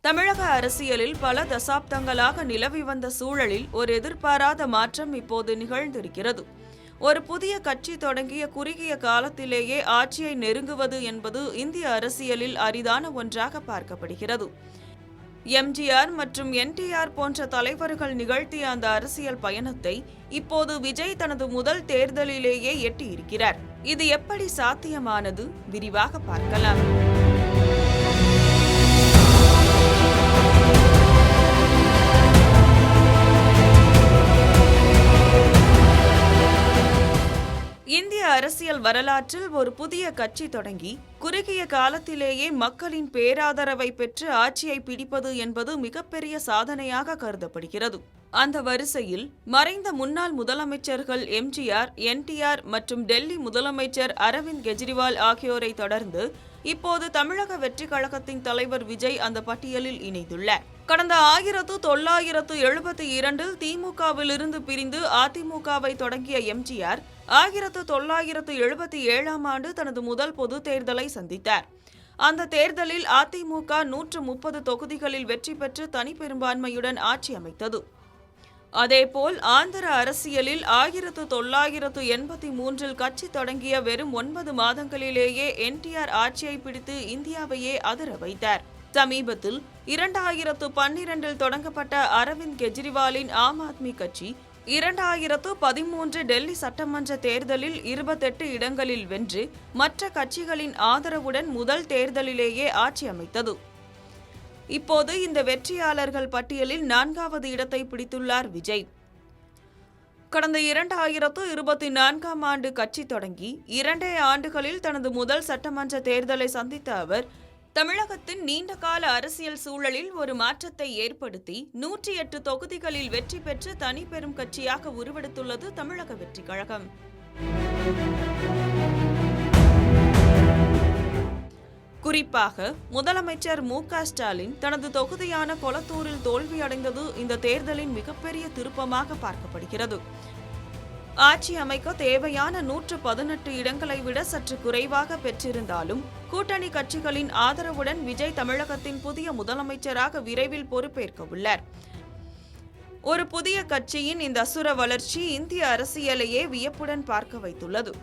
தமிழக அரசியலில் பல தசாப்தங்களாக நிலவி வந்த சூழலில் ஒரு எதிர்பாராத மாற்றம் இப்போது நிகழ்ந்திருக்கிறது. ஒரு புதிய கட்சி தொடங்கிய குறுகிய காலத்திலேயே ஆட்சியை நெருங்குவது என்பது இந்திய அரசியலில் அரிதான ஒன்றாக பார்க்கப்படுகிறது. எம்ஜிஆர் மற்றும் என்டிஆர் போன்ற தலைவர்கள் நிகழ்த்திய அந்த அரசியல் பயணத்தை இப்போது விஜய் தனது முதல் தேர்தலிலேயே எட்டியிருக்கிறார். இது எப்படி சாத்தியமானது? விரிவாக பார்க்கலாம். இந்திய அரசியல் வரலாற்றில் ஒரு புதிய கட்சி தொடங்கி குறுகிய காலத்திலேயே மக்களின் பேராதரவை பெற்று ஆட்சியை பிடிப்பது என்பது மிகப்பெரிய சாதனையாக கருதப்படுகிறது. அந்த வரிசையில் மறைந்த முன்னாள் முதலமைச்சர்கள் எம்ஜிஆர், என்டிஆர் மற்றும் டெல்லி முதலமைச்சர் அரவிந்த் கெஜ்ரிவால் ஆகியோரை தொடர்ந்து இப்போது தமிழக வெற்றி கழகத்தின் தலைவர் விஜய் அந்த பட்டியலில் இணைந்துள்ளார். கடந்த 1972 திமுகவிலிருந்து பிரிந்து அதிமுகவை தொடங்கிய எம்ஜிஆர் 1977 ஆண்டு தனது முதல் பொது தேர்தலை சந்தித்தார். அந்த தேர்தலில் அதிமுக 130 தொகுதிகளில் வெற்றி பெற்று தனிப்பெரும்பான்மையுடன் ஆட்சி அமைத்தது. அதேபோல் ஆந்திர அரசியலில் 1983 கட்சி தொடங்கிய வெறும் 9 மாதங்களிலேயே என்டிஆர் ஆட்சியை பிடித்து இந்தியாவையே அதிர வைத்தார். சமீபத்தில் 2012 தொடங்கப்பட்ட அரவிந்த் கெஜ்ரிவாலின் ஆம் ஆத்மி கட்சி 2013 டெல்லி சட்டமன்ற தேர்தலில் 28 இடங்களில் வென்று மற்ற கட்சிகளின் ஆதரவுடன் முதல் தேர்தலிலேயே ஆட்சி அமைத்தது. இப்போது இந்த வெற்றியாளர்கள் பட்டியலில் 4வது இடத்தை பிடித்துள்ளார் விஜய். கடந்த 2024 ஆண்டு கட்சி தொடங்கி 2 ஆண்டுகளில் தனது முதல் சட்டமன்ற தேர்தலை சந்தித்த அவர் தமிழகத்தின் நீண்டகால அரசியல் சூழலில் ஒரு மாற்றத்தை ஏற்படுத்தி 108 தொகுதிகளில் வெற்றி பெற்று தனி பெரும் கட்சியாக உருவெடுத்துள்ளது தமிழக வெற்றி கழகம். குறிப்பாக முதலமைச்சர் மு.க. ஸ்டாலின் தனது தொகுதியான கொளத்தூரில் தோல்வியடைந்தது இந்த தேர்தலின் மிகப்பெரிய திருப்பமாக பார்க்கப்படுகிறது. ஆட்சி அமைக்க தேவையான 118 இடங்களை விட சற்று குறைவாக பெற்றிருந்தாலும் கூட்டணி கட்சிகளின் ஆதரவுடன் விஜய் தமிழகத்தின் புதிய முதலமைச்சராக விரைவில் பொறுப்பேற்க உள்ளார். ஒரு புதிய கட்சியின் இந்த அசுர வளர்ச்சி இந்திய அரசியலையே வியப்புடன் பார்க்க வைத்துள்ளது.